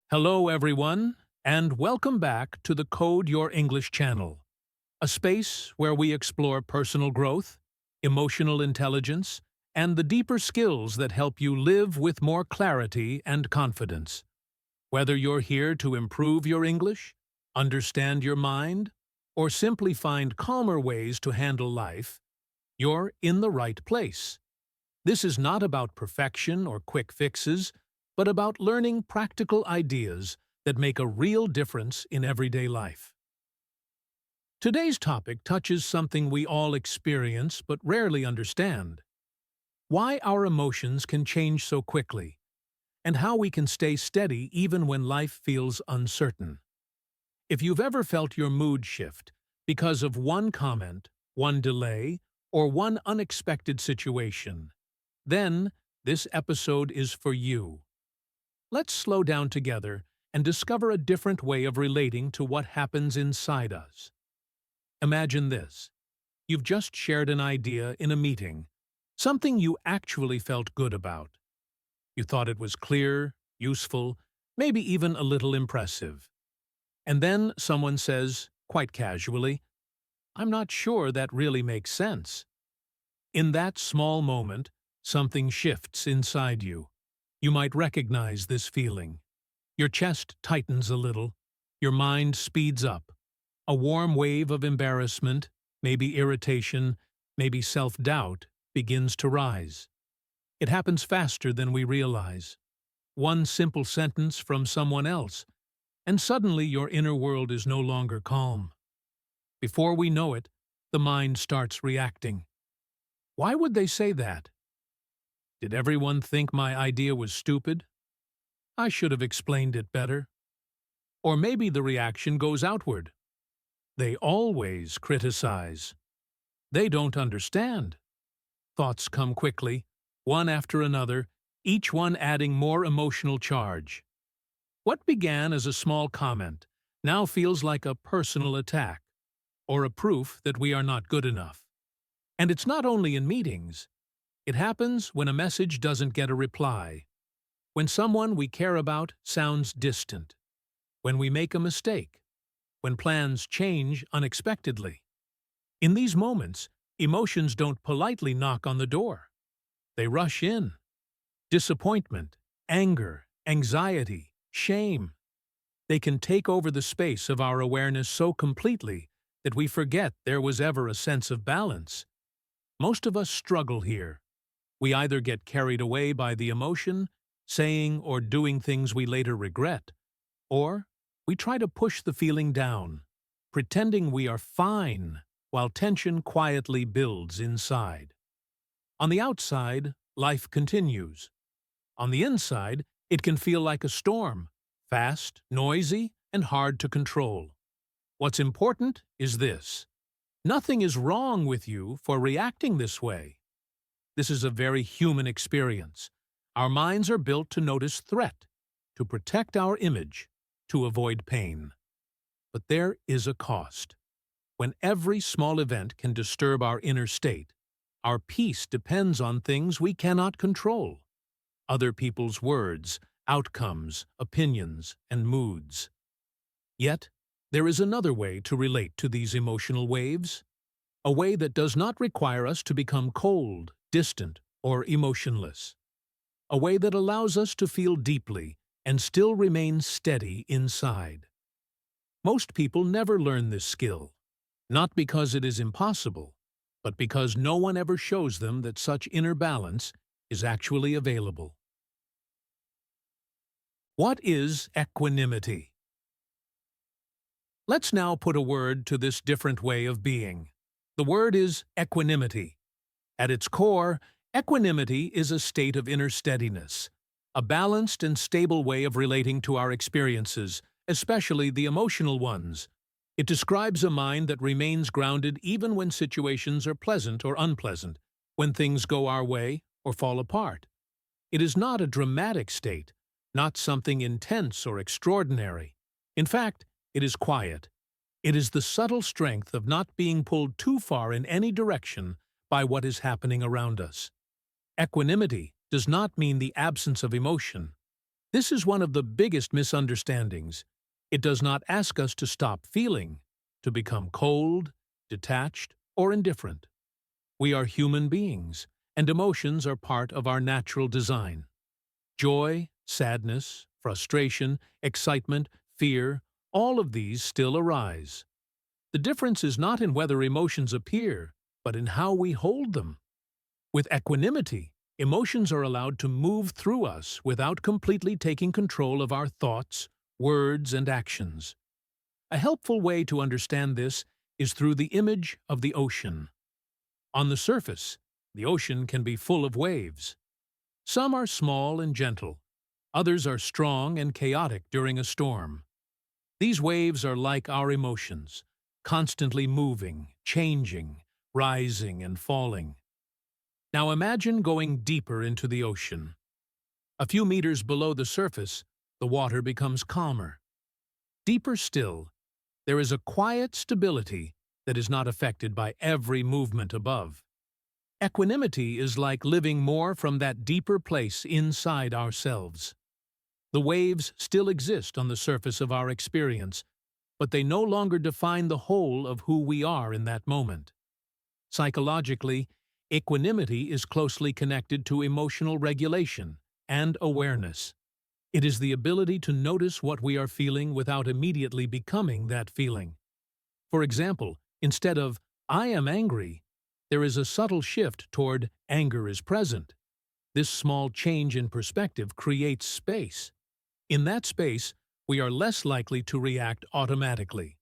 Hello, everyone, and welcome back to the Code Your English channel, a space where we explore personal growth, emotional intelligence, and the deeper skills that help you live with more clarity and confidence. Whether you're here to improve your English, understand your mind, or simply find calmer ways to handle life, you're in the right place. This is not about perfection or quick fixes, but about learning practical ideas that make a real difference in everyday life. Today's topic touches something we all experience but rarely understand: why our emotions can change so quickly, and how we can stay steady even when life feels uncertain. If you've ever felt your mood shift because of one comment, one delay, or one unexpected situation, then this episode is for you. Let's slow down together and discover a different way of relating to what happens inside us. Imagine this. You've just shared an idea in a meeting, something you actually felt good about. You thought it was clear, useful, maybe even a little impressive. And then someone says, quite casually, "I'm not sure that really makes sense." In that small moment, something shifts inside you. You might recognize this feeling. Your chest tightens a little. Your mind speeds up. A warm wave of embarrassment, maybe irritation, maybe self-doubt, begins to rise. It happens faster than we realize. One simple sentence from someone else, and suddenly your inner world is no longer calm. Before we know it, the mind starts reacting. Why would they say that? Did everyone think my idea was stupid? I should have explained it better. Or maybe the reaction goes outward. They always criticize. They don't understand. Thoughts come quickly, one after another, each one adding more emotional charge. What began as a small comment now feels like a personal attack, or a proof that we are not good enough. And it's not only in meetings. It happens when a message doesn't get a reply, when someone we care about sounds distant, when we make a mistake, when plans change unexpectedly. In these moments, emotions don't politely knock on the door. They rush in. Disappointment, anger, anxiety, shame. They can take over the space of our awareness so completely that we forget there was ever a sense of balance. Most of us struggle here. We either get carried away by the emotion, saying or doing things we later regret, or we try to push the feeling down, pretending we are fine while tension quietly builds inside. On the outside, life continues. On the inside, it can feel like a storm, fast, noisy, and hard to control. What's important is this: nothing is wrong with you for reacting this way. This is a very human experience. Our minds are built to notice threat, to protect our image, to avoid pain. But there is a cost. When every small event can disturb our inner state, our peace depends on things we cannot control: other people's words, outcomes, opinions, and moods. Yet, there is another way to relate to these emotional waves, a way that does not require us to become cold, distant, or emotionless. A way that allows us to feel deeply and still remain steady inside. Most people never learn this skill, not because it is impossible, but because no one ever shows them that such inner balance is actually available. What is equanimity? Let's now put a word to this different way of being. The word is equanimity. At its core, equanimity is a state of inner steadiness, a balanced and stable way of relating to our experiences, especially the emotional ones. It describes a mind that remains grounded even when situations are pleasant or unpleasant, when things go our way or fall apart. It is not a dramatic state, not something intense or extraordinary. In fact, it is quiet. It is the subtle strength of not being pulled too far in any direction by what is happening around us. Equanimity does not mean the absence of emotion. This is one of the biggest misunderstandings. It does not ask us to stop feeling, to become cold, detached, or indifferent. We are human beings, and emotions are part of our natural design. Joy, sadness, frustration, excitement, fear, all of these still arise. The difference is not in whether emotions appear, but in how we hold them. With equanimity, emotions are allowed to move through us without completely taking control of our thoughts, words, and actions. A helpful way to understand this is through the image of the ocean. On the surface, the ocean can be full of waves. Some are small and gentle. Others are strong and chaotic during a storm. These waves are like our emotions, constantly moving, changing, rising and falling. Now imagine going deeper into the ocean. A few meters below the surface, the water becomes calmer. Deeper still, there is a quiet stability that is not affected by every movement above. Equanimity is like living more from that deeper place inside ourselves. The waves still exist on the surface of our experience, but they no longer define the whole of who we are in that moment. Psychologically, equanimity is closely connected to emotional regulation and awareness. It is the ability to notice what we are feeling without immediately becoming that feeling. For example, instead of, "I am angry," there is a subtle shift toward "anger is present." This small change in perspective creates space. In that space, we are less likely to react automatically.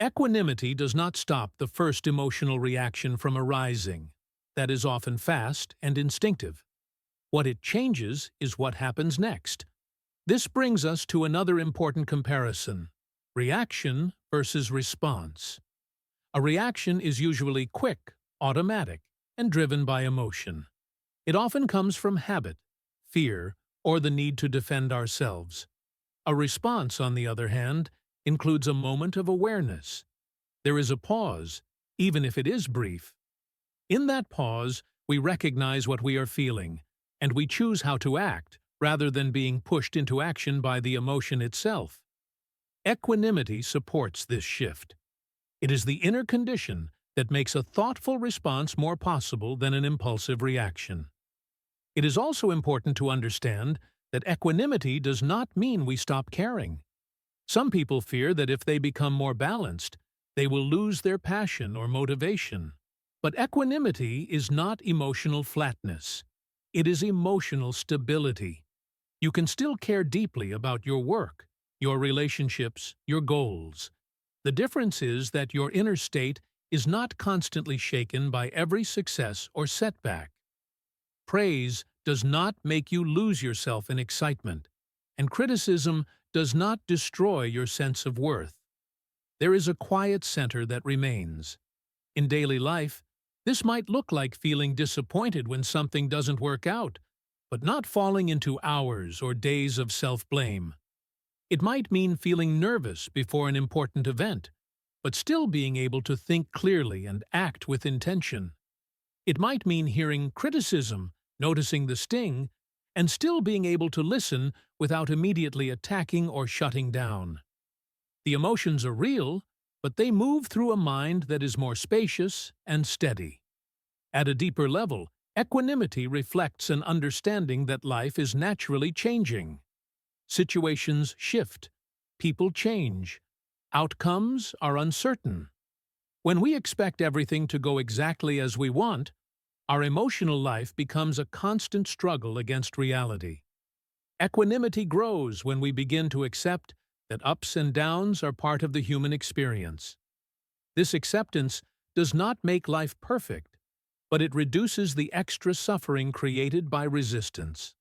Equanimity does not stop the first emotional reaction from arising. That is often fast and instinctive. What it changes is what happens next. This brings us to another important comparison: reaction versus response. A reaction is usually quick, automatic, and driven by emotion. It often comes from habit, fear, or the need to defend ourselves. A response, on the other hand, includes a moment of awareness. There is a pause, even if it is brief. In that pause, we recognize what we are feeling, and we choose how to act, rather than being pushed into action by the emotion itself. Equanimity supports this shift. It is the inner condition that makes a thoughtful response more possible than an impulsive reaction. It is also important to understand that equanimity does not mean we stop caring. Some people fear that if they become more balanced, they will lose their passion or motivation. But equanimity is not emotional flatness. It is emotional stability. You can still care deeply about your work, your relationships, your goals. The difference is that your inner state is not constantly shaken by every success or setback. Praise does not make you lose yourself in excitement, and criticism does not destroy your sense of worth. There is a quiet center that remains. In daily life, this might look like feeling disappointed when something doesn't work out, but not falling into hours or days of self-blame. It might mean feeling nervous before an important event, but still being able to think clearly and act with intention. It might mean hearing criticism, noticing the sting, and still being able to listen without immediately attacking or shutting down. The emotions are real, but they move through a mind that is more spacious and steady. At a deeper level, equanimity reflects an understanding that life is naturally changing. Situations shift, people change, outcomes are uncertain. When we expect everything to go exactly as we want, our emotional life becomes a constant struggle against reality. Equanimity grows when we begin to accept that ups and downs are part of the human experience. This acceptance does not make life perfect, but it reduces the extra suffering created by resistance.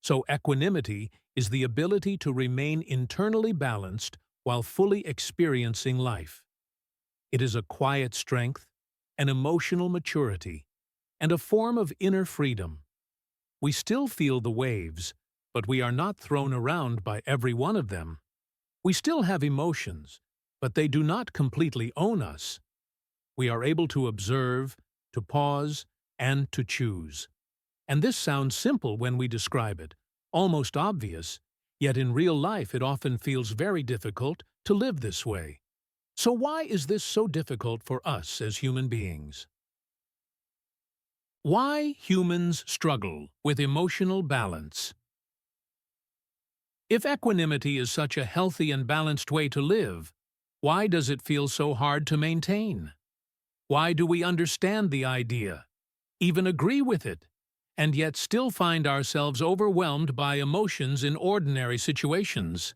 So equanimity is the ability to remain internally balanced while fully experiencing life. It is a quiet strength, an emotional maturity, and a form of inner freedom. We still feel the waves, but we are not thrown around by every one of them. We still have emotions, but they do not completely own us. We are able to observe, to pause, and to choose. And this sounds simple when we describe it, almost obvious, Yet in real life it often feels very difficult to live this way. So why is this so difficult for us as human beings? Why humans struggle with emotional balance? If equanimity is such a healthy and balanced way to live, why does it feel so hard to maintain? Why do we understand the idea, even agree with it, and yet still find ourselves overwhelmed by emotions in ordinary situations?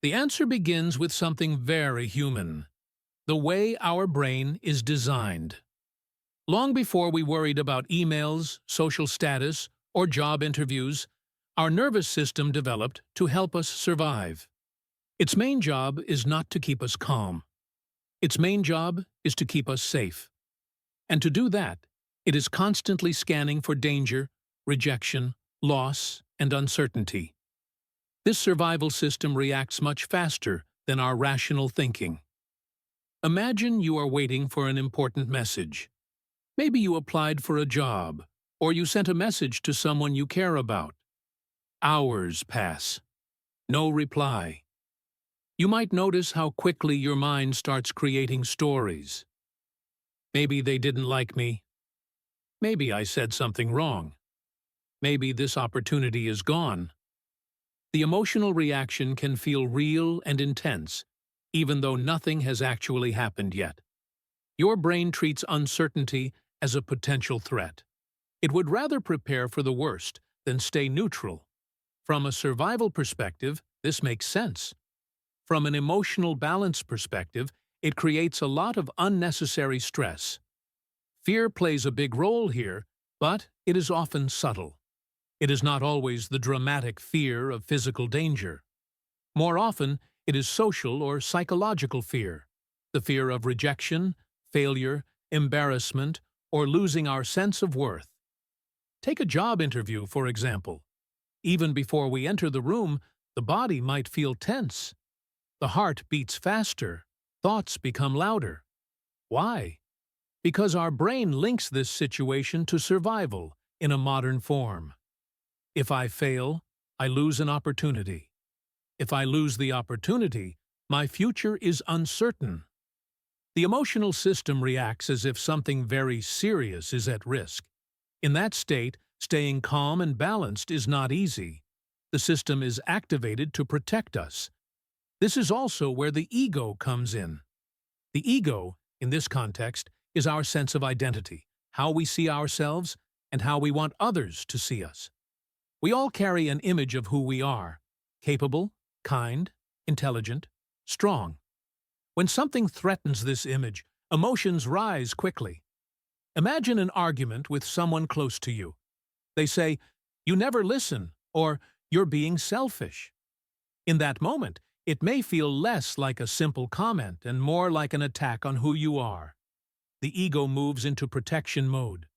The answer begins with something very human: the way our brain is designed. Long before we worried about emails, social status, or job interviews, our nervous system developed to help us survive. Its main job is not to keep us calm. Its main job is to keep us safe. And to do that, it is constantly scanning for danger, rejection, loss, and uncertainty. This survival system reacts much faster than our rational thinking. Imagine you are waiting for an important message. Maybe you applied for a job, or you sent a message to someone you care about. Hours pass. No reply. You might notice how quickly your mind starts creating stories. Maybe they didn't like me. Maybe I said something wrong. Maybe this opportunity is gone. The emotional reaction can feel real and intense, even though nothing has actually happened yet. Your brain treats uncertainty as a potential threat. It would rather prepare for the worst than stay neutral. From a survival perspective, this makes sense. From an emotional balance perspective, it creates a lot of unnecessary stress. Fear plays a big role here, but it is often subtle. It is not always the dramatic fear of physical danger. More often, it is social or psychological fear, the fear of rejection, failure, embarrassment, or losing our sense of worth. Take a job interview, for example. Even before we enter the room, the body might feel tense. The heart beats faster, thoughts become louder. Why? Because our brain links this situation to survival in a modern form. If I fail, I lose an opportunity. If I lose the opportunity, my future is uncertain. The emotional system reacts as if something very serious is at risk. In that state, staying calm and balanced is not easy. The system is activated to protect us. This is also where the ego comes in. The ego, in this context, is our sense of identity, how we see ourselves, and how we want others to see us. We all carry an image of who we are: capable, kind, intelligent, strong. When something threatens this image, emotions rise quickly. Imagine an argument with someone close to you. They say, "You never listen," or "You're being selfish." In that moment, it may feel less like a simple comment and more like an attack on who you are. The ego moves into protection mode.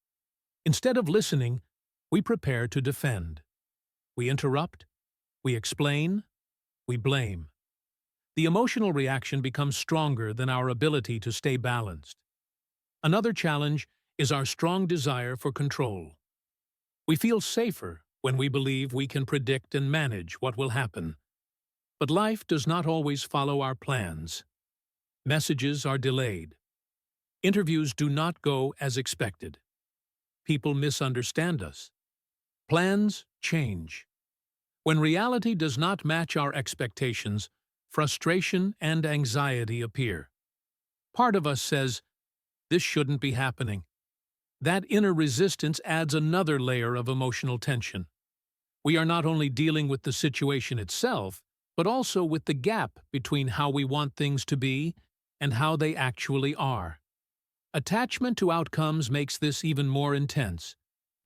Instead of listening, we prepare to defend. We interrupt, we explain, we blame. The emotional reaction becomes stronger than our ability to stay balanced. Another challenge is our strong desire for control. We feel safer when we believe we can predict and manage what will happen. But life does not always follow our plans. Messages are delayed. Interviews do not go as expected. People misunderstand us. Plans change. When reality does not match our expectations, frustration and anxiety appear. Part of us says, "This shouldn't be happening." That inner resistance adds another layer of emotional tension. We are not only dealing with the situation itself, but also with the gap between how we want things to be and how they actually are. Attachment to outcomes makes this even more intense.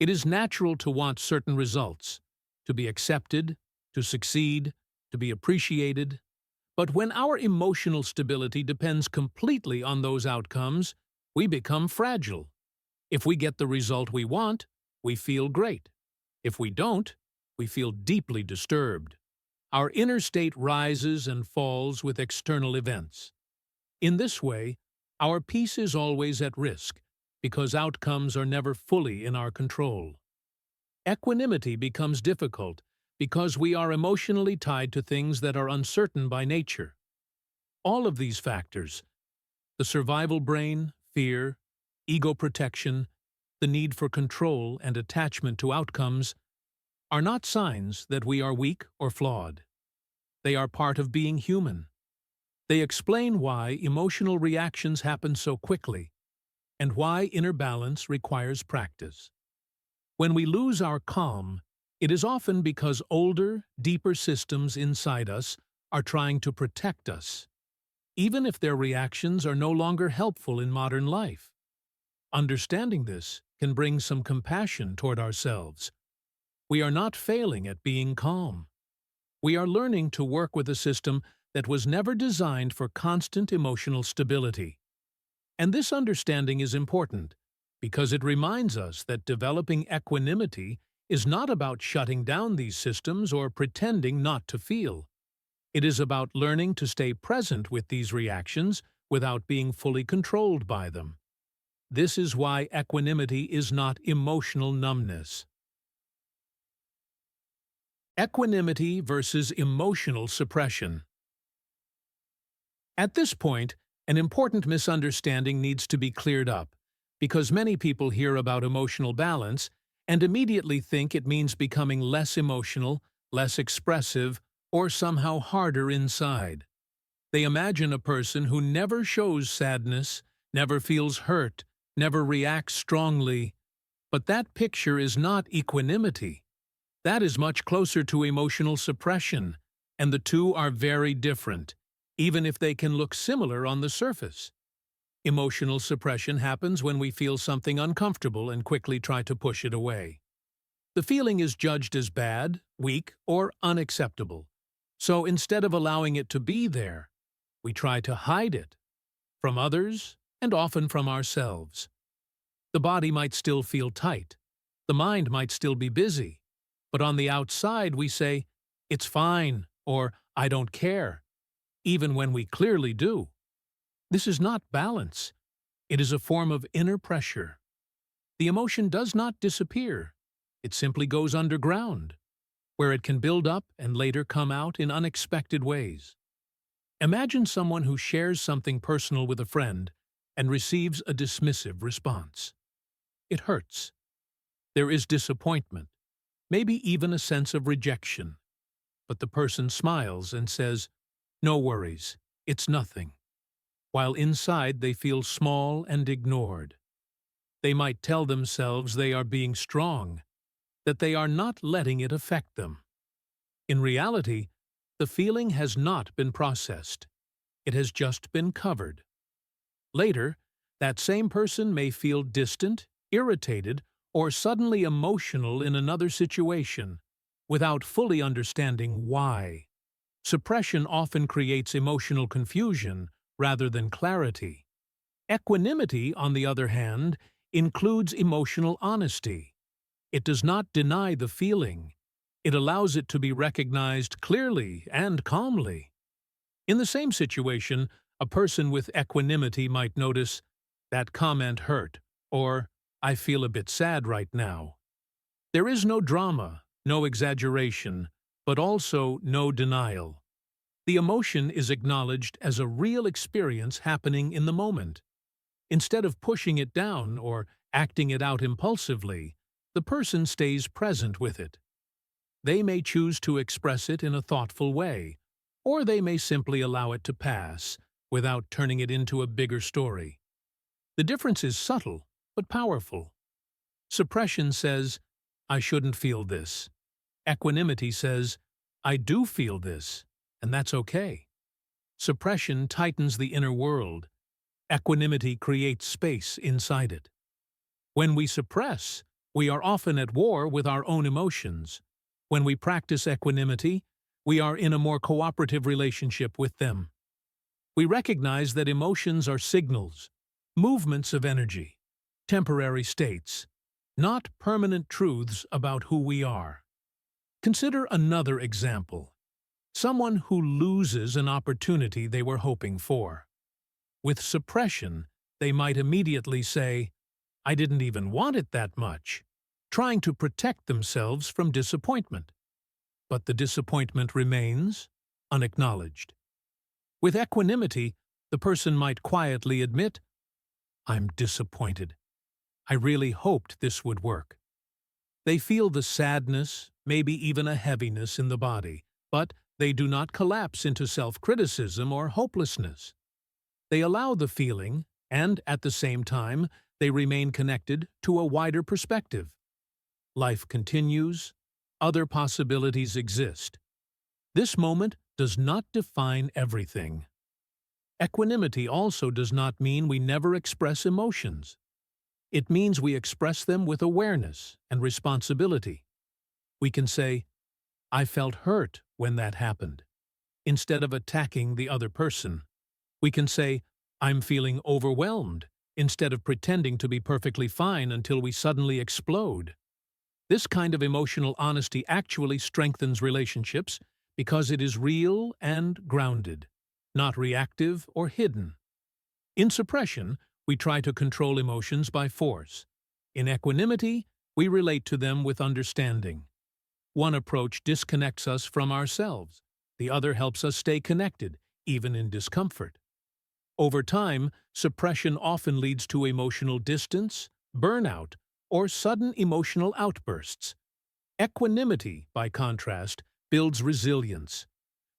It is natural to want certain results, to be accepted, to succeed, to be appreciated. But when our emotional stability depends completely on those outcomes, we become fragile. If we get the result we want, we feel great. If we don't, we feel deeply disturbed. Our inner state rises and falls with external events. In this way, our peace is always at risk, because outcomes are never fully in our control. Equanimity becomes difficult because we are emotionally tied to things that are uncertain by nature. All of these factors, the survival brain, fear, ego protection, the need for control and attachment to outcomes, are not signs that we are weak or flawed. They are part of being human. They explain why emotional reactions happen so quickly and why inner balance requires practice. When we lose our calm, it is often because older, deeper systems inside us are trying to protect us, even if their reactions are no longer helpful in modern life. Understanding this can bring some compassion toward ourselves. We are not failing at being calm. We are learning to work with a system that was never designed for constant emotional stability. And this understanding is important because it reminds us that developing equanimity is not about shutting down these systems or pretending not to feel. It is about learning to stay present with these reactions without being fully controlled by them. This is why equanimity is not emotional numbness. Equanimity versus emotional suppression. At this point, an important misunderstanding needs to be cleared up, because many people hear about emotional balance and immediately think it means becoming less emotional, less expressive, or somehow harder inside. They imagine a person who never shows sadness, never feels hurt, never reacts strongly. But that picture is not equanimity. That is much closer to emotional suppression, and the two are very different, even if they can look similar on the surface. Emotional suppression happens when we feel something uncomfortable and quickly try to push it away. The feeling is judged as bad, weak, or unacceptable. So instead of allowing it to be there, we try to hide it from others and often from ourselves. The body might still feel tight. The mind might still be busy. But on the outside we say, "It's fine," or "I don't care," even when we clearly do. This is not balance. It is a form of inner pressure. The emotion does not disappear. It simply goes underground, where it can build up and later come out in unexpected ways. Imagine someone who shares something personal with a friend and receives a dismissive response. It hurts. There is disappointment, maybe even a sense of rejection. But the person smiles and says, "No worries, it's nothing," while inside they feel small and ignored. They might tell themselves they are being strong, that they are not letting it affect them. In reality, the feeling has not been processed. It has just been covered. Later, that same person may feel distant, irritated, or suddenly emotional in another situation, without fully understanding why. Suppression often creates emotional confusion rather than clarity. Equanimity, on the other hand, includes emotional honesty. It does not deny the feeling. It allows it to be recognized clearly and calmly. In the same situation, a person with equanimity might notice, "That comment hurt," or "I feel a bit sad right now." There is no drama, no exaggeration, but also no denial. The emotion is acknowledged as a real experience happening in the moment. Instead of pushing it down or acting it out impulsively, the person stays present with it. They may choose to express it in a thoughtful way, or they may simply allow it to pass without turning it into a bigger story. The difference is subtle, but powerful. Suppression says, "I shouldn't feel this." Equanimity says, "I do feel this, and that's okay." Suppression tightens the inner world. Equanimity creates space inside it. When we suppress, we are often at war with our own emotions. When we practice equanimity, we are in a more cooperative relationship with them. We recognize that emotions are signals, movements of energy, temporary states, not permanent truths about who we are. Consider another example. Someone who loses an opportunity they were hoping for. With suppression, they might immediately say, "I didn't even want it that much," trying to protect themselves from disappointment. but the disappointment remains unacknowledged. With equanimity, the person might quietly admit, "I'm disappointed. I really hoped this would work." They feel the sadness, maybe even a heaviness in the body, but they do not collapse into self-criticism or hopelessness. They allow the feeling, and at the same time, they remain connected to a wider perspective. Life continues, other possibilities exist. This moment does not define everything. Equanimity also does not mean we never express emotions. It means we express them with awareness and responsibility. We can say, "I felt hurt when that happened," instead of attacking the other person. We can say, "I'm feeling overwhelmed," instead of pretending to be perfectly fine until we suddenly explode. This kind of emotional honesty actually strengthens relationships because it is real and grounded, not reactive or hidden. In suppression, we try to control emotions by force. In equanimity, we relate to them with understanding. One approach disconnects us from ourselves. The other helps us stay connected, even in discomfort. Over time, suppression often leads to emotional distance, burnout, or sudden emotional outbursts. Equanimity, by contrast, builds resilience.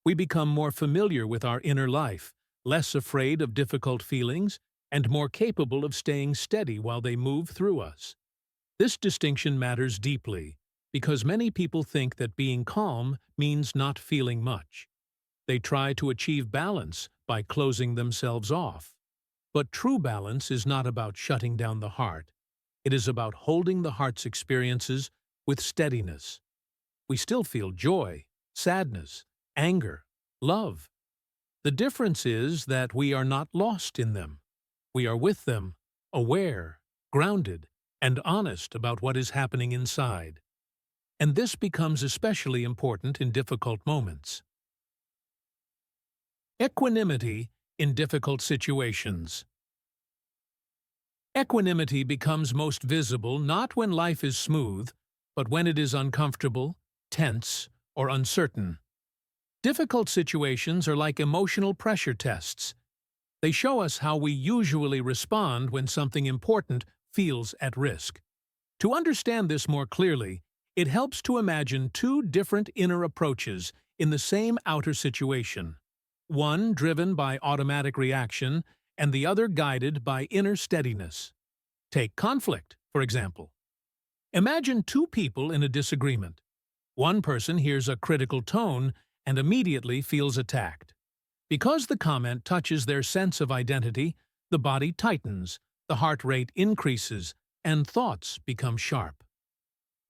We become more familiar with our inner life, less afraid of difficult feelings, and more capable of staying steady while they move through us. This distinction matters deeply, because many people think that being calm means not feeling much. They try to achieve balance by closing themselves off. But true balance is not about shutting down the heart. It is about holding the heart's experiences with steadiness. We still feel joy, sadness, anger, love. The difference is that we are not lost in them. We are with them, aware, grounded, and honest about what is happening inside. And this becomes especially important in difficult moments. Equanimity in difficult situations. Equanimity becomes most visible not when life is smooth, but when it is uncomfortable, tense, or uncertain. Difficult situations are like emotional pressure tests. They show us how we usually respond when something important feels at risk. To understand this more clearly, it helps to imagine two different inner approaches in the same outer situation, one driven by automatic reaction and the other guided by inner steadiness. Take conflict, for example. Imagine two people in a disagreement. One person hears a critical tone and immediately feels attacked. Because the comment touches their sense of identity, the body tightens, the heart rate increases, and thoughts become sharp.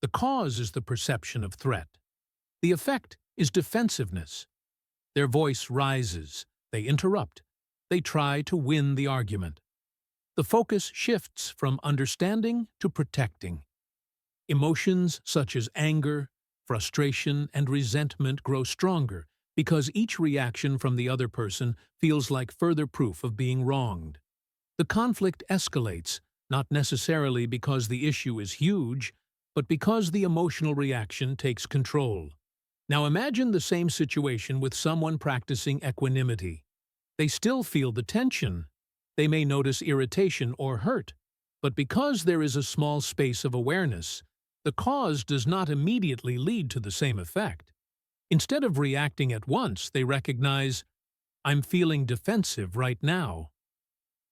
The cause is the perception of threat. The effect is defensiveness. Their voice rises, they interrupt, they try to win the argument. The focus shifts from understanding to protecting. Emotions such as anger, frustration, and resentment grow stronger because each reaction from the other person feels like further proof of being wronged. The conflict escalates, not necessarily because the issue is huge, but because the emotional reaction takes control. Now imagine the same situation with someone practicing equanimity. They still feel the tension. They may notice irritation or hurt, but because there is a small space of awareness, the cause does not immediately lead to the same effect. Instead of reacting at once, they recognize, "I'm feeling defensive right now."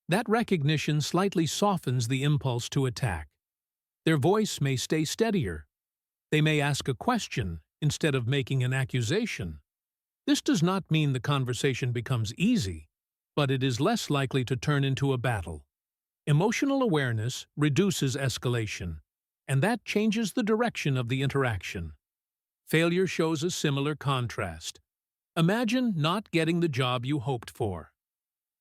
That recognition slightly softens the impulse to attack. Their voice may stay steadier. They may ask a question instead of making an accusation. This does not mean the conversation becomes easy, but it is less likely to turn into a battle. Emotional awareness reduces escalation, and that changes the direction of the interaction. Failure shows a similar contrast. Imagine not getting the job you hoped for.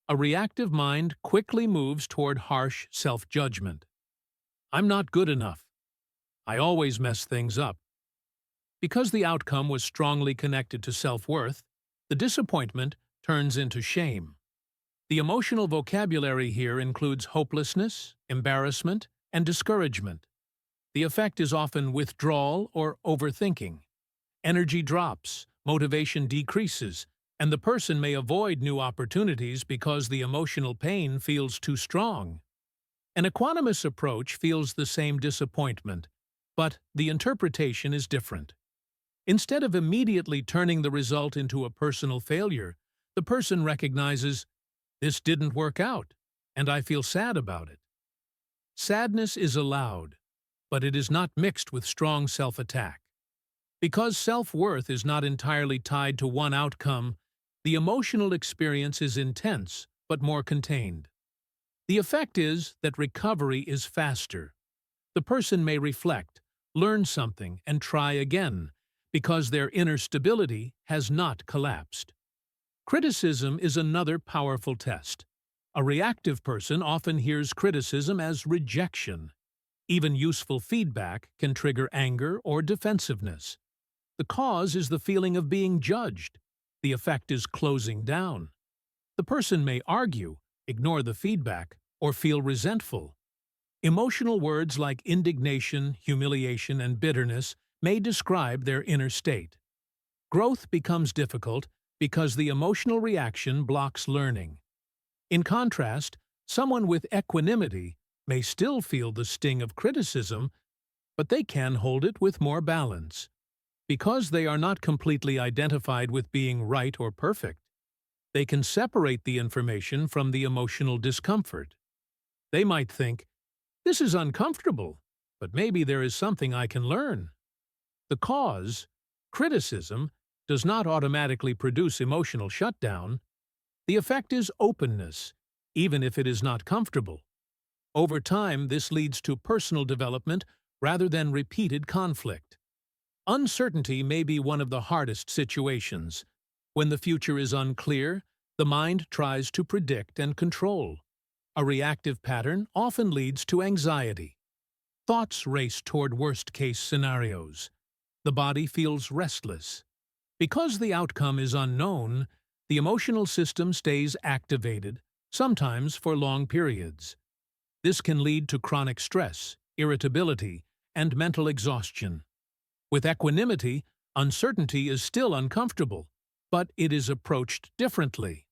A reactive mind quickly moves toward harsh self-judgment. "I'm not good enough. I always mess things up." Because the outcome was strongly connected to self-worth, the disappointment turns into shame. The emotional vocabulary here includes hopelessness, embarrassment, and discouragement. The effect is often withdrawal or overthinking. energy drops, motivation decreases, and the person may avoid new opportunities because the emotional pain feels too strong. An equanimous approach feels the same disappointment, but the interpretation is different. Instead of immediately turning the result into a personal failure, the person recognizes, "This didn't work out, and I feel sad about it." Sadness is allowed, but it is not mixed with strong self-attack. Because self-worth is not entirely tied to one outcome, the emotional experience is intense but more contained. The effect is that recovery is faster. The person may reflect, learn something, and try again, because their inner stability has not collapsed. Criticism is another powerful test. A reactive person often hears criticism as rejection. Even useful feedback can trigger anger or defensiveness. The cause is the feeling of being judged. The effect is closing down. The person may argue, ignore the feedback, or feel resentful. Emotional words like indignation, humiliation, and bitterness may describe their inner state. Growth becomes difficult because the emotional reaction blocks learning. In contrast, someone with equanimity may still feel the sting of criticism, but they can hold it with more balance. Because they are not completely identified with being right or perfect, they can separate the information from the emotional discomfort. They might think, "This is uncomfortable, but maybe there is something I can learn." The cause, criticism, does not automatically produce emotional shutdown. The effect is openness, even if it is not comfortable. Over time, this leads to personal development rather than repeated conflict. Uncertainty may be one of the hardest situations. When the future is unclear, the mind tries to predict and control. A reactive pattern often leads to anxiety. Thoughts race toward worst-case scenarios. The body feels restless. Because the outcome is unknown, the emotional system stays activated, sometimes for long periods. This can lead to chronic stress, irritability, and mental exhaustion. With equanimity, uncertainty is still uncomfortable, but it is approached differently.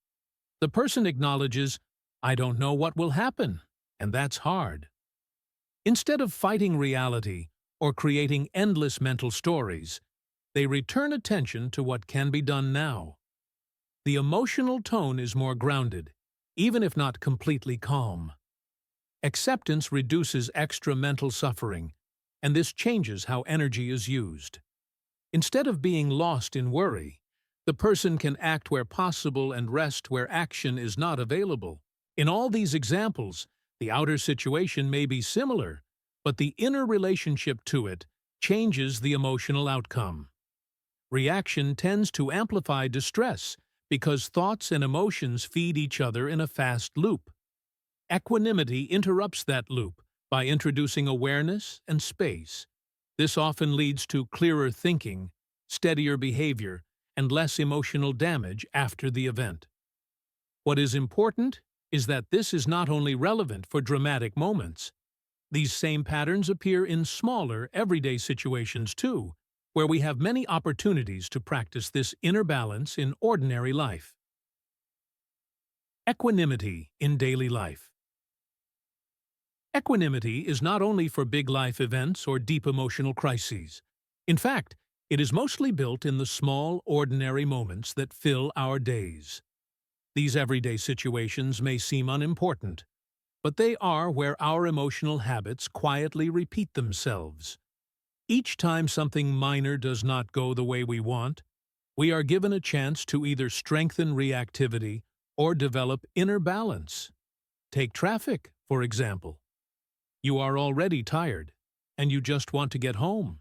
The person acknowledges, "I don't know what will happen," and that's hard. Instead of fighting reality or creating endless mental stories, they return attention to what can be done now. The emotional tone is more grounded, even if not completely calm. Acceptance reduces extra mental suffering, and this changes how energy is used. Instead of being lost in worry, the person can act where possible and rest where action is not available. In all these examples, the outer situation may be similar, but the inner relationship to it changes the emotional outcome. Reaction tends to amplify distress because thoughts and emotions feed each other in a fast loop. Equanimity interrupts that loop by introducing awareness and space. This often leads to clearer thinking, steadier behavior, and less emotional damage after the event. What is important is that this is not only relevant for dramatic moments. These same patterns appear in smaller, everyday situations too, where we have many opportunities to practice this inner balance in ordinary life. Equanimity in daily life. Equanimity is not only for big life events or deep emotional crises. In fact, it is mostly built in the small, ordinary moments that fill our days. These everyday situations may seem unimportant, but they are where our emotional habits quietly repeat themselves. Each time something minor does not go the way we want, we are given a chance to either strengthen reactivity or develop inner balance. Take traffic, for example. You are already tired, and you just want to get home.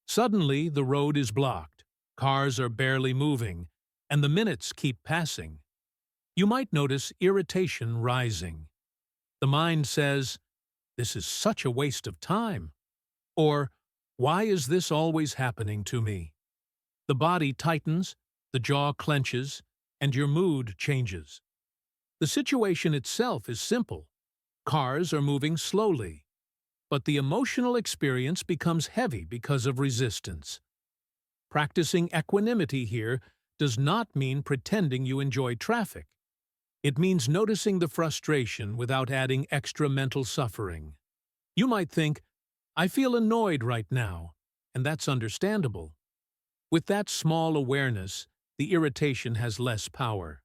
Suddenly, the road is blocked, cars are barely moving, and the minutes keep passing. You might notice irritation rising. The mind says, "This is such a waste of time," or "Why is this always happening to me?" The body tightens, the jaw clenches, and your mood changes. The situation itself is simple. Cars are moving slowly, but the emotional experience becomes heavy because of resistance. Practicing equanimity here does not mean pretending you enjoy traffic. It means noticing the frustration without adding extra mental suffering. You might think, I feel annoyed right now, and that's understandable. With that small awareness, the irritation has less power.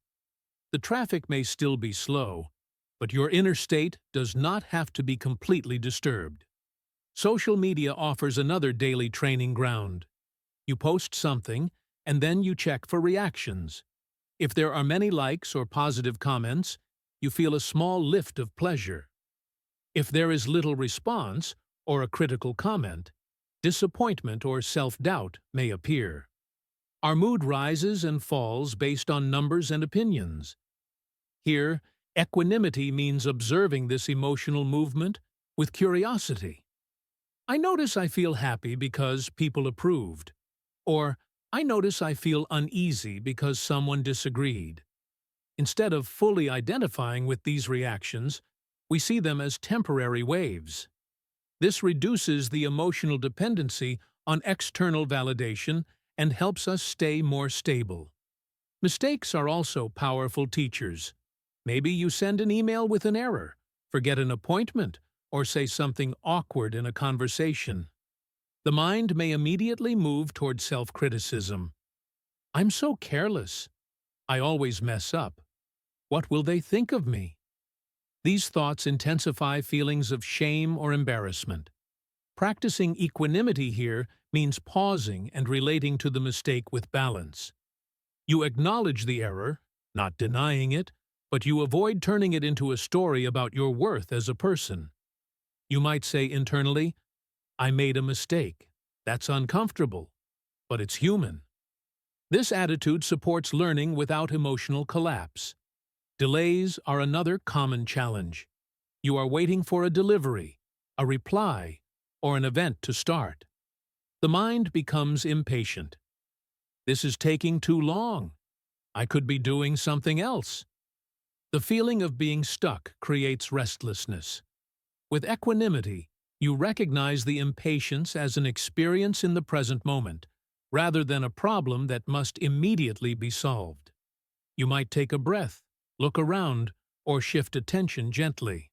The traffic may still be slow, but your inner state does not have to be completely disturbed. Social media offers another daily training ground. You post something, and then you check for reactions. If there are many likes or positive comments, you feel a small lift of pleasure. If there is little response or a critical comment, disappointment or self-doubt may appear. Our mood rises and falls based on numbers and opinions. Here, equanimity means observing this emotional movement with curiosity. I notice I feel happy because people approved. Or, I notice I feel uneasy because someone disagreed. Instead of fully identifying with these reactions, we see them as temporary waves. This reduces the emotional dependency on external validation and helps us stay more stable. Mistakes are also powerful teachers. Maybe you send an email with an error, forget an appointment, or say something awkward in a conversation. The mind may immediately move toward self-criticism. I'm so careless. I always mess up. What will they think of me? These thoughts intensify feelings of shame or embarrassment. Practicing equanimity here means pausing and relating to the mistake with balance. You acknowledge the error, not denying it, but you avoid turning it into a story about your worth as a person. You might say internally, I made a mistake. That's uncomfortable, but it's human. This attitude supports learning without emotional collapse. Delays are another common challenge. You are waiting for a delivery, a reply, or an event to start. The mind becomes impatient. This is taking too long. I could be doing something else. The feeling of being stuck creates restlessness. With equanimity, you recognize the impatience as an experience in the present moment, rather than a problem that must immediately be solved. You might take a breath, look around, or shift attention gently.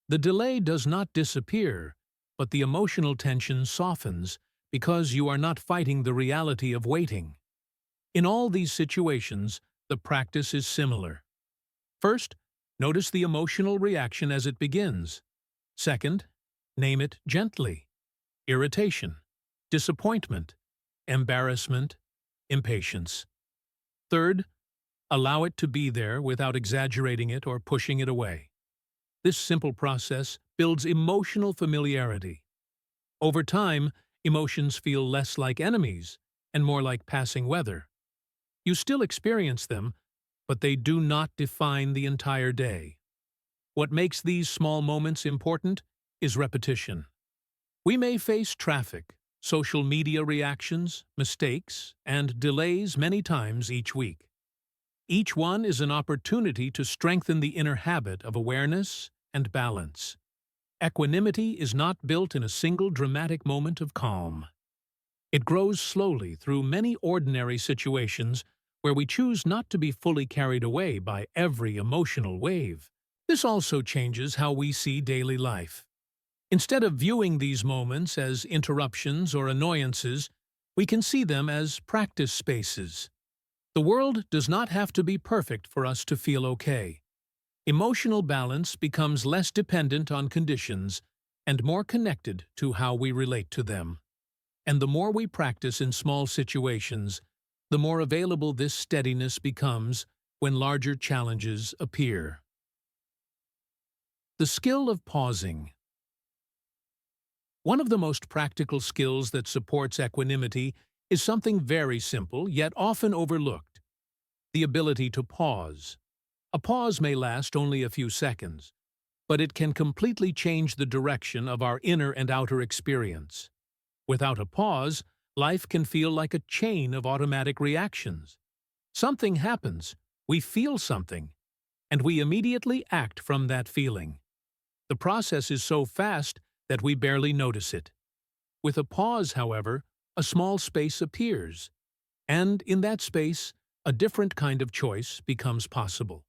The delay does not disappear, but the emotional tension softens because you are not fighting the reality of waiting. In all these situations, the practice is similar. First, notice the emotional reaction as it begins. Second, name it gently. Irritation, disappointment, embarrassment, impatience. Third, allow it to be there without exaggerating it or pushing it away. This simple process builds emotional familiarity. Over time, emotions feel less like enemies and more like passing weather. You still experience them, but they do not define the entire day. What makes these small moments important is repetition. We may face traffic, social media reactions, mistakes, and delays many times each week. Each one is an opportunity to strengthen the inner habit of awareness and balance. Equanimity is not built in a single dramatic moment of calm. It grows slowly through many ordinary situations where we choose not to be fully carried away by every emotional wave. This also changes how we see daily life. Instead of viewing these moments as interruptions or annoyances, we can see them as practice spaces. The world does not have to be perfect for us to feel okay. Emotional balance becomes less dependent on conditions and more connected to how we relate to them. And the more we practice in small situations, the more available this steadiness becomes when larger challenges appear. The skill of pausing. One of the most practical skills that supports equanimity is something very simple yet often overlooked: the ability to pause. A pause may last only a few seconds, but it can completely change the direction of our inner and outer experience. Without a pause, life can feel like a chain of automatic reactions. Something happens, we feel something, and we immediately act from that feeling. The process is so fast that we barely notice it. With a pause, however, a small space appears, and in that space, a different kind of choice becomes possible.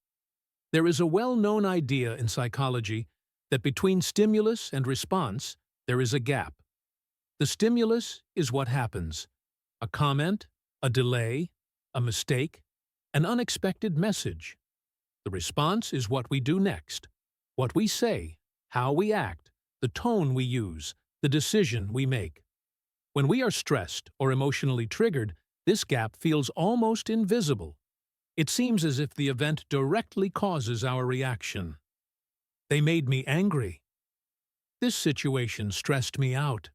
There is a well-known idea in psychology that between stimulus and response, there is a gap. The stimulus is what happens: a comment, a delay, a mistake, an unexpected message. The response is what we do next, what we say, how we act, the tone we use, the decision we make. When we are stressed or emotionally triggered, this gap feels almost invisible. It seems as if the event directly causes our reaction. They made me angry. This situation stressed me out.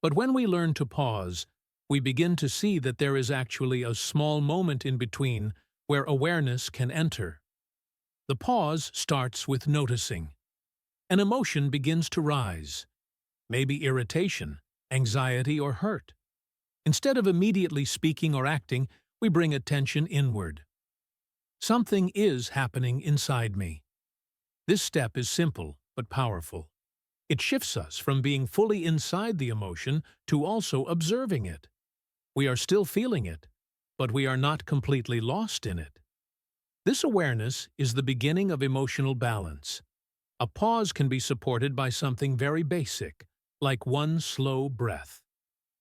But when we learn to pause, we begin to see that there is actually a small moment in between where awareness can enter. The pause starts with noticing. An emotion begins to rise, maybe irritation, anxiety, or hurt. Instead of immediately speaking or acting, we bring attention inward. Something is happening inside me. This step is simple but powerful. It shifts us from being fully inside the emotion to also observing it. We are still feeling it, but we are not completely lost in it. This awareness is the beginning of emotional balance. A pause can be supported by something very basic, like one slow breath.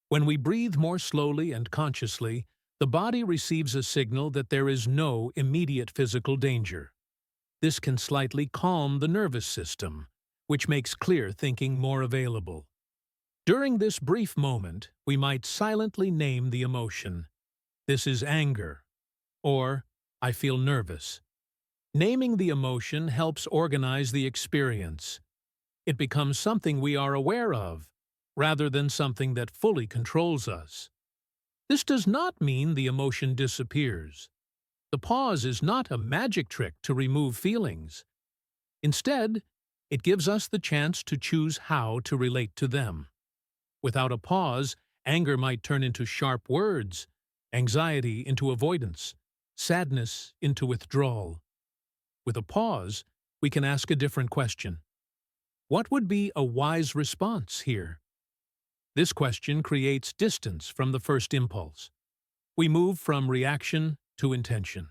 When we breathe more slowly and consciously, the body receives a signal that there is no immediate physical danger. This can slightly calm the nervous system, which makes clear thinking more available. During this brief moment, we might silently name the emotion. This is anger, or I feel nervous. Naming the emotion helps organize the experience. It becomes something we are aware of, rather than something that fully controls us. This does not mean the emotion disappears. The pause is not a magic trick to remove feelings. Instead, it gives us the chance to choose how to relate to them. Without a pause, anger might turn into sharp words, anxiety into avoidance, sadness into withdrawal. With a pause, we can ask a different question. What would be a wise response here? This question creates distance from the first impulse. We move from reaction to intention.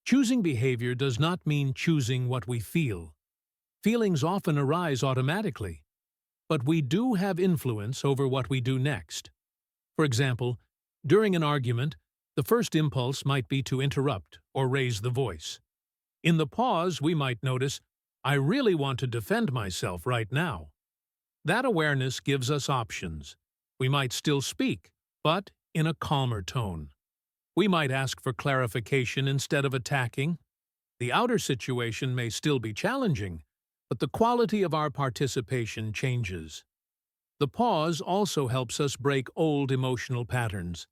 Choosing behavior does not mean choosing what we feel. Feelings often arise automatically, but we do have influence over what we do next. For example, during an argument, the first impulse might be to interrupt or raise the voice. In the pause, we might notice, I really want to defend myself right now. That awareness gives us options. We might still speak, but in a calmer tone. We might ask for clarification instead of attacking. The outer situation may still be challenging, but the quality of our participation changes. The pause also helps us break old emotional patterns.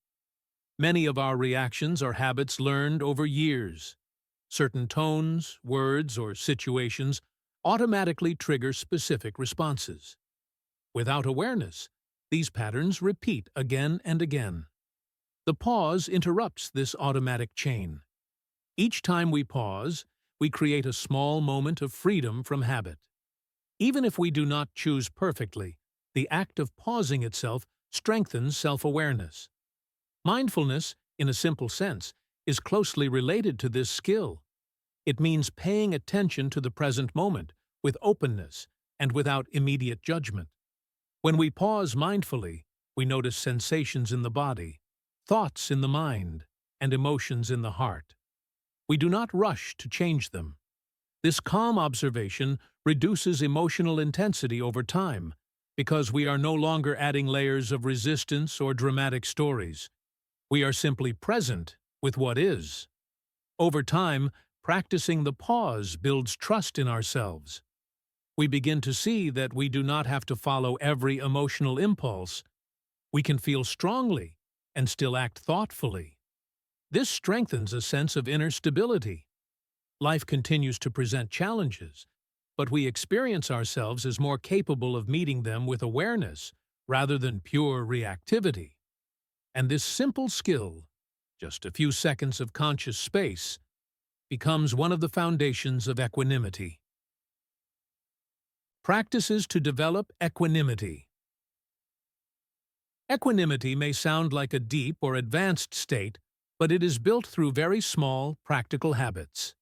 Many of our reactions are habits learned over years. Certain tones, words, or situations automatically trigger specific responses. Without awareness, these patterns repeat again and again. The pause interrupts this automatic chain. Each time we pause, we create a small moment of freedom from habit. Even if we do not choose perfectly, the act of pausing itself strengthens self-awareness. Mindfulness, in a simple sense, is closely related to this skill. It means paying attention to the present moment with openness and without immediate judgment. When we pause mindfully, we notice sensations in the body, thoughts in the mind, and emotions in the heart. We do not rush to change them. This calm observation reduces emotional intensity over time because we are no longer adding layers of resistance or dramatic stories. We are simply present with what is. Over time, practicing the pause builds trust in ourselves. We begin to see that we do not have to follow every emotional impulse. We can feel strongly and still act thoughtfully. This strengthens a sense of inner stability. Life continues to present challenges, but we experience ourselves as more capable of meeting them with awareness rather than pure reactivity. And this simple skill, just a few seconds of conscious space, becomes one of the foundations of equanimity. Practices to develop equanimity. Equanimity may sound like a deep or advanced state, but it is built through very small, practical habits.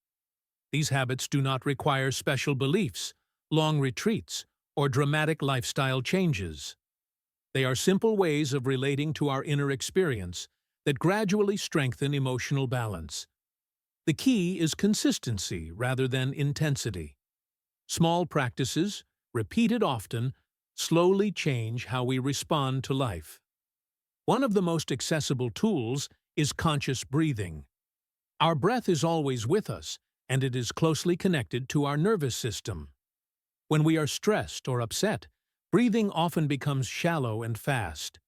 These habits do not require special beliefs, long retreats, or dramatic lifestyle changes. They are simple ways of relating to our inner experience that gradually strengthen emotional balance. The key is consistency rather than intensity. Small practices, repeated often, slowly change how we respond to life. One of the most accessible tools is conscious breathing. Our breath is always with us, and it is closely connected to our nervous system. When we are stressed or upset, breathing often becomes shallow and fast.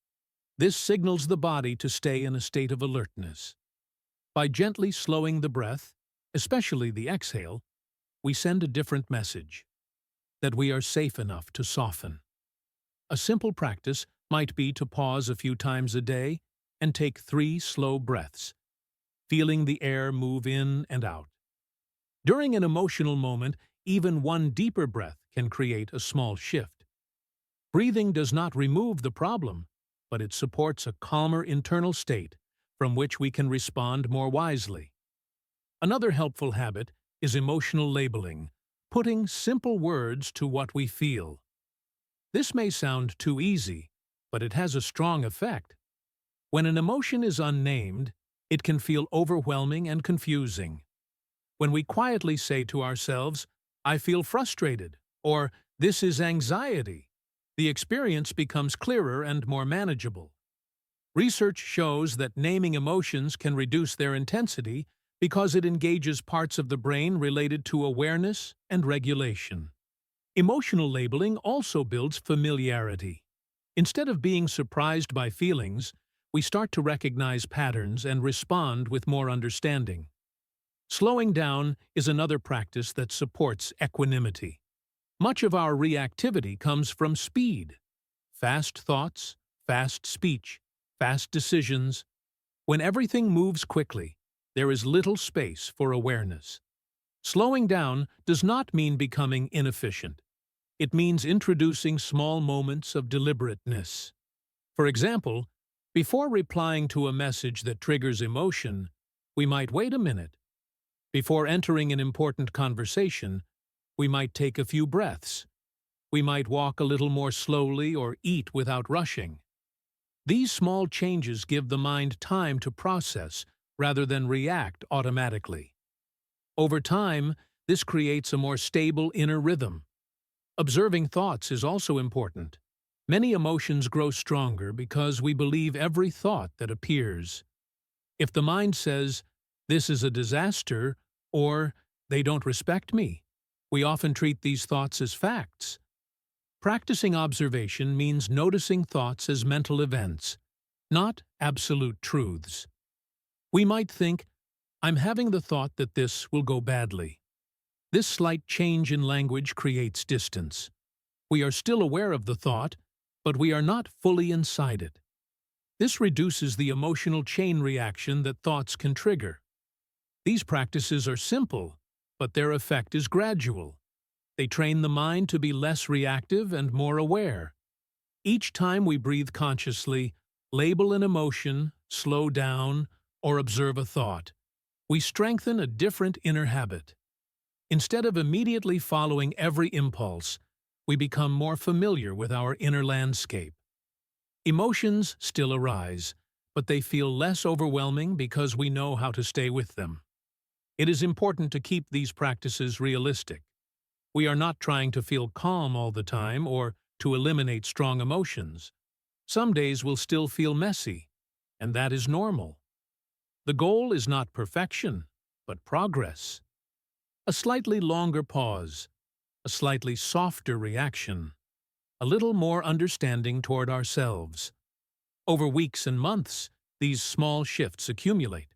This signals the body to stay in a state of alertness. By gently slowing the breath, especially the exhale, we send a different message, that we are safe enough to soften. A simple practice might be to pause a few times a day and take 3 slow breaths, feeling the air move in and out. During an emotional moment, even one deeper breath can create a small shift. Breathing does not remove the problem, but it supports a calmer internal state from which we can respond more wisely. Another helpful habit is emotional labeling, putting simple words to what we feel. This may sound too easy, but it has a strong effect. When an emotion is unnamed, it can feel overwhelming and confusing. When we quietly say to ourselves, "I feel frustrated," or "This is anxiety," the experience becomes clearer and more manageable. Research shows that naming emotions can reduce their intensity because it engages parts of the brain related to awareness and regulation. Emotional labeling also builds familiarity. Instead of being surprised by feelings, we start to recognize patterns and respond with more understanding. Slowing down is another practice that supports equanimity. Much of our reactivity comes from speed. Fast thoughts, fast speech, fast decisions. When everything moves quickly, there is little space for awareness. Slowing down does not mean becoming inefficient. It means introducing small moments of deliberateness. For example, before replying to a message that triggers emotion, we might wait a minute. Before entering an important conversation, we might take a few breaths. We might walk a little more slowly or eat without rushing. These small changes give the mind time to process rather than react automatically. Over time, this creates a more stable inner rhythm. Observing thoughts is also important. Many emotions grow stronger because we believe every thought that appears. If the mind says, "This is a disaster," or "They don't respect me," we often treat these thoughts as facts. Practicing observation means noticing thoughts as mental events, not absolute truths. We might think, "I'm having the thought that this will go badly." This slight change in language creates distance. We are still aware of the thought, but we are not fully inside it. This reduces the emotional chain reaction that thoughts can trigger. These practices are simple, but their effect is gradual. They train the mind to be less reactive and more aware. Each time we breathe consciously, label an emotion, slow down, or observe a thought, we strengthen a different inner habit. Instead of immediately following every impulse, we become more familiar with our inner landscape. Emotions still arise, but they feel less overwhelming because we know how to stay with them. It is important to keep these practices realistic. We are not trying to feel calm all the time or to eliminate strong emotions. Some days will still feel messy, and that is normal. The goal is not perfection, but progress. A slightly longer pause, a slightly softer reaction, a little more understanding toward ourselves. Over weeks and months, these small shifts accumulate.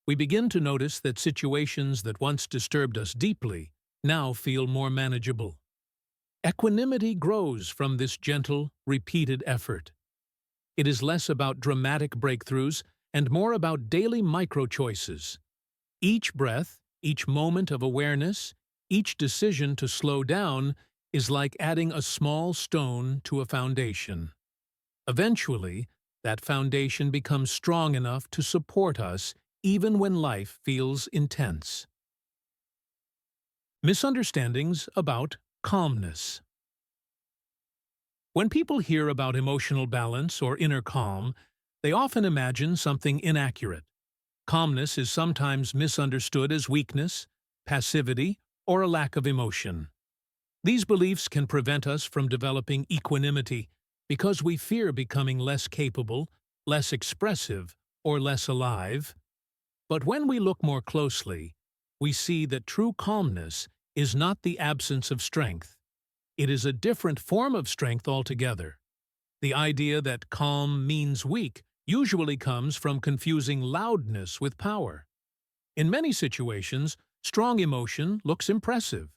We begin to notice that situations that once disturbed us deeply now feel more manageable. Equanimity grows from this gentle, repeated effort. It is less about dramatic breakthroughs and more about daily micro-choices. Each breath, each moment of awareness, each decision to slow down is like adding a small stone to a foundation. Eventually, That foundation becomes strong enough to support us even when life feels intense. Misunderstandings about calmness. When people hear about emotional balance or inner calm, they often imagine something inaccurate. Calmness is sometimes misunderstood as weakness, passivity, or a lack of emotion. These beliefs can prevent us from developing equanimity because we fear becoming less capable, less expressive, or less alive. But when we look more closely, we see that true calmness is not the absence of strength. It is a different form of strength altogether. The idea that calm means weak usually comes from confusing loudness with power. In many situations, strong emotion looks impressive.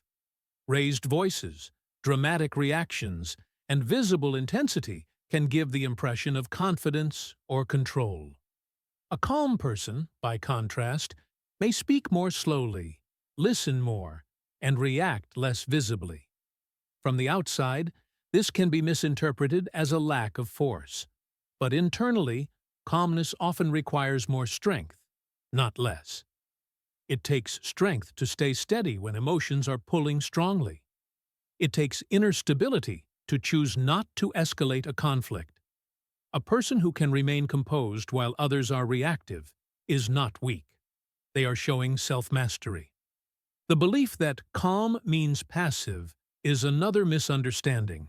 Raised voices, dramatic reactions, and visible intensity can give the impression of confidence or control. A calm person, by contrast, may speak more slowly, listen more, and react less visibly. From the outside, this can be misinterpreted as a lack of force. But internally, calmness often requires more strength, not less. It takes strength to stay steady when emotions are pulling strongly. It takes inner stability to choose not to escalate a conflict. A person who can remain composed while others are reactive is not weak. They are showing self-mastery. The belief that calm means passive is another misunderstanding.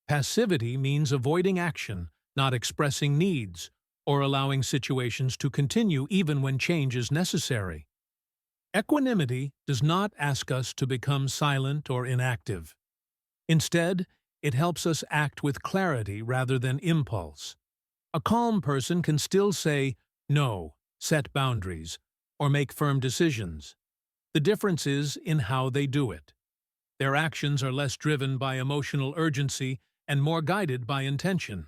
Passivity means avoiding action, not expressing needs, or allowing situations to continue even when change is necessary. Equanimity does not ask us to become silent or inactive. Instead, it helps us act with clarity rather than impulse. A calm person can still say no, set boundaries, or make firm decisions. The difference is in how they do it. Their actions are less driven by emotional urgency and more guided by intention.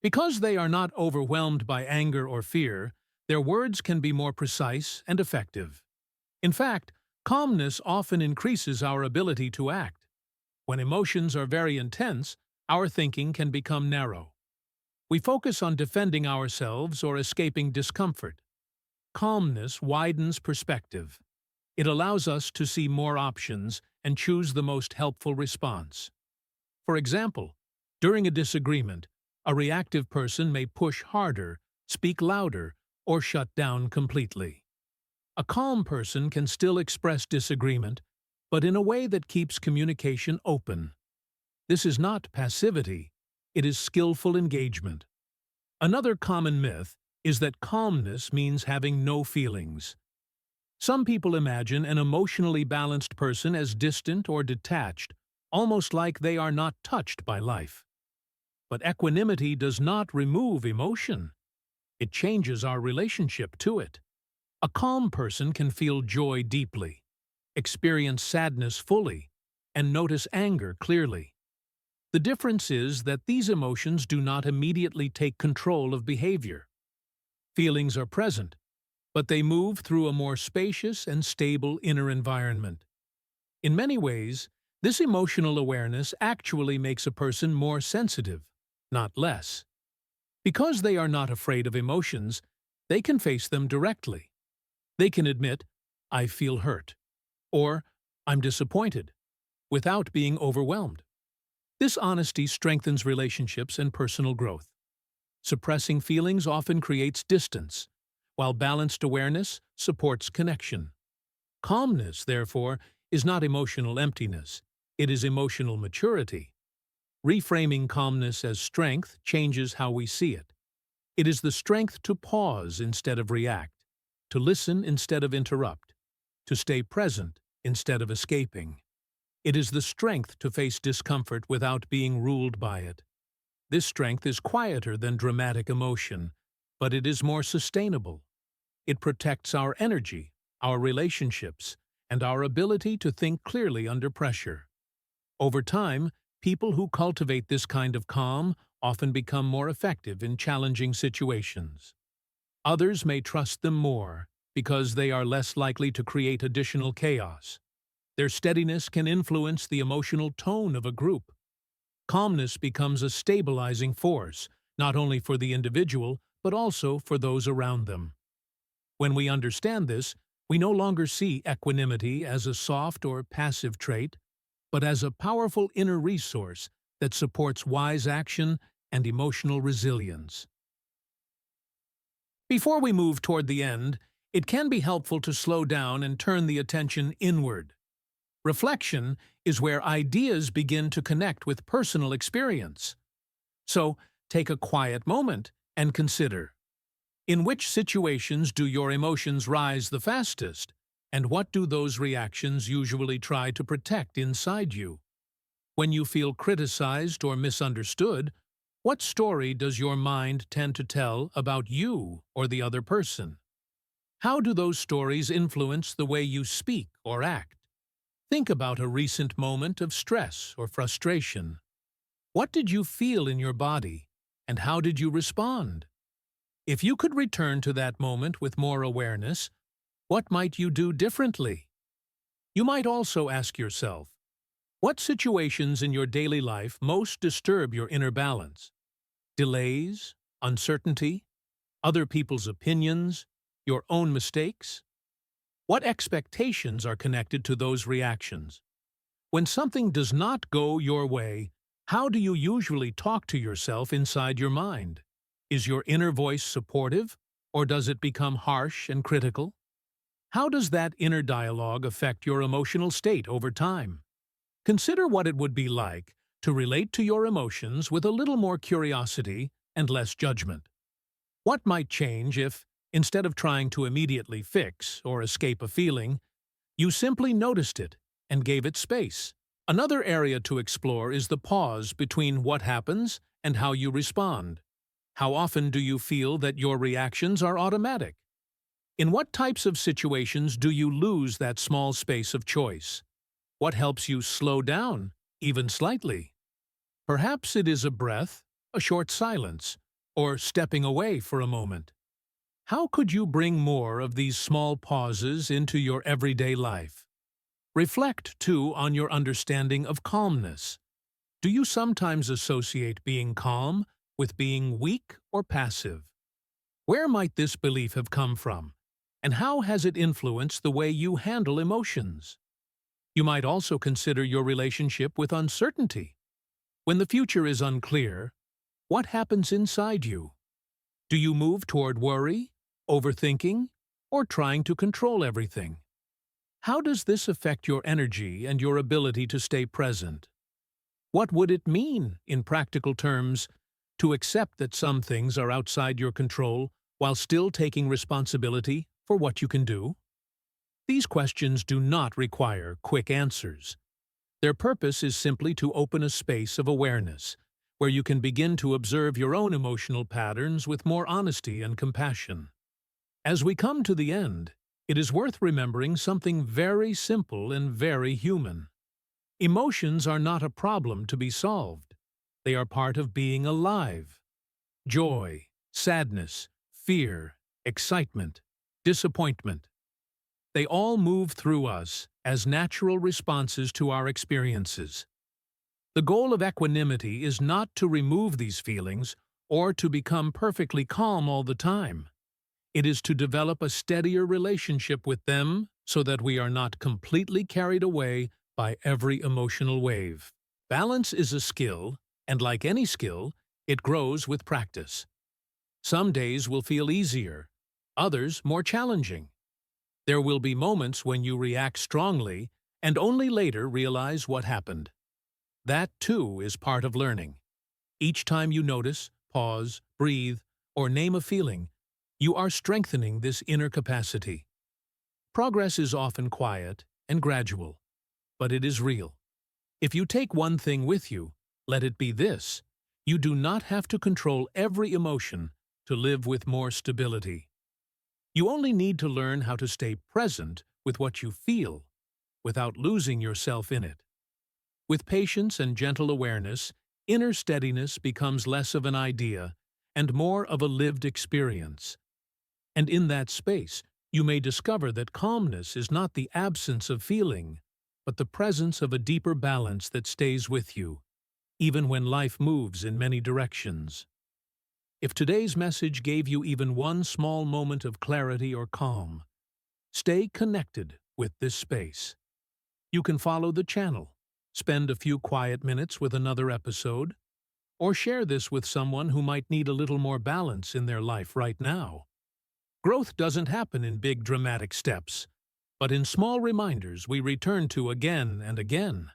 Because they are not overwhelmed by anger or fear, their words can be more precise and effective. In fact, calmness often increases our ability to act. When emotions are very intense, our thinking can become narrow. We focus on defending ourselves or escaping discomfort. Calmness widens perspective. It allows us to see more options and choose the most helpful response. For example, during a disagreement, a reactive person may push harder, speak louder, or shut down completely. A calm person can still express disagreement, but in a way that keeps communication open. This is not passivity, it is skillful engagement. Another common myth is that calmness means having no feelings. Some people imagine an emotionally balanced person as distant or detached, almost like they are not touched by life. But equanimity does not remove emotion. It changes our relationship to it. A calm person can feel joy deeply, experience sadness fully, and notice anger clearly. The difference is that these emotions do not immediately take control of behavior. Feelings are present, but they move through a more spacious and stable inner environment. In many ways, this emotional awareness actually makes a person more sensitive, not less. Because they are not afraid of emotions, they can face them directly. They can admit, "I feel hurt," or "I'm disappointed," without being overwhelmed. This honesty strengthens relationships and personal growth. Suppressing feelings often creates distance, while balanced awareness supports connection. Calmness, therefore, is not emotional emptiness, it is emotional maturity. Reframing calmness as strength changes how we see it. It is the strength to pause instead of react, to listen instead of interrupt, to stay present instead of escaping. It is the strength to face discomfort without being ruled by it. This strength is quieter than dramatic emotion, but it is more sustainable. It protects our energy, our relationships, and our ability to think clearly under pressure. Over time, people who cultivate this kind of calm often become more effective in challenging situations. Others may trust them more because they are less likely to create additional chaos. Their steadiness can influence the emotional tone of a group. Calmness becomes a stabilizing force, not only for the individual, but also for those around them. When we understand this, we no longer see equanimity as a soft or passive trait, but as a powerful inner resource that supports wise action and emotional resilience. Before we move toward the end, it can be helpful to slow down and turn the attention inward. Reflection is where ideas begin to connect with personal experience. So, take a quiet moment and consider: in which situations do your emotions rise the fastest, and what do those reactions usually try to protect inside you? When you feel criticized or misunderstood, what story does your mind tend to tell about you or the other person? How do those stories influence the way you speak or act? Think about a recent moment of stress or frustration. What did you feel in your body, and how did you respond? If you could return to that moment with more awareness, what might you do differently? You might also ask yourself, what situations in your daily life most disturb your inner balance? Delays, uncertainty, other people's opinions, your own mistakes? What expectations are connected to those reactions? When something does not go your way, how do you usually talk to yourself inside your mind? Is your inner voice supportive, or does it become harsh and critical? How does that inner dialogue affect your emotional state over time? Consider what it would be like to relate to your emotions with a little more curiosity and less judgment. What might change if, instead of trying to immediately fix or escape a feeling, you simply noticed it and gave it space? Another area to explore is the pause between what happens and how you respond. How often do you feel that your reactions are automatic? In what types of situations do you lose that small space of choice? What helps you slow down, even slightly? Perhaps it is a breath, a short silence, or stepping away for a moment. How could you bring more of these small pauses into your everyday life? Reflect, too, on your understanding of calmness. Do you sometimes associate being calm with being weak or passive? Where might this belief have come from, and how has it influenced the way you handle emotions? You might also consider your relationship with uncertainty. When the future is unclear, what happens inside you? Do you move toward worry, overthinking, or trying to control everything? How does this affect your energy and your ability to stay present? What would it mean, in practical terms, to accept that some things are outside your control while still taking responsibility for what you can do? These questions do not require quick answers. Their purpose is simply to open a space of awareness, where you can begin to observe your own emotional patterns with more honesty and compassion. As we come to the end, it is worth remembering something very simple and very human. Emotions are not a problem to be solved. They are part of being alive. Joy, sadness, fear, excitement, disappointment. They all move through us as natural responses to our experiences. The goal of equanimity is not to remove these feelings or to become perfectly calm all the time. It is to develop a steadier relationship with them so that we are not completely carried away by every emotional wave. Balance is a skill, and like any skill, it grows with practice. Some days will feel easier, others more challenging. There will be moments when you react strongly and only later realize what happened. That, too, is part of learning. Each time you notice, pause, breathe, or name a feeling, you are strengthening this inner capacity. Progress is often quiet and gradual, but it is real. If you take one thing with you, let it be this: you do not have to control every emotion to live with more stability. You only need to learn how to stay present with what you feel, without losing yourself in it. With patience and gentle awareness, inner steadiness becomes less of an idea and more of a lived experience. And in that space, you may discover that calmness is not the absence of feeling, but the presence of a deeper balance that stays with you, even when life moves in many directions. If today's message gave you even one small moment of clarity or calm, stay connected with this space. You can follow the channel, spend a few quiet minutes with another episode, or share this with someone who might need a little more balance in their life right now. Growth doesn't happen in big dramatic steps, but in small reminders we return to again and again.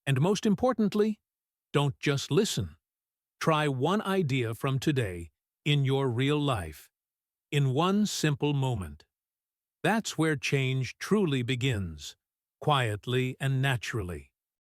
And most importantly, don't just listen. Try one idea from today in your real life, in one simple moment. That's where change truly begins, quietly and naturally.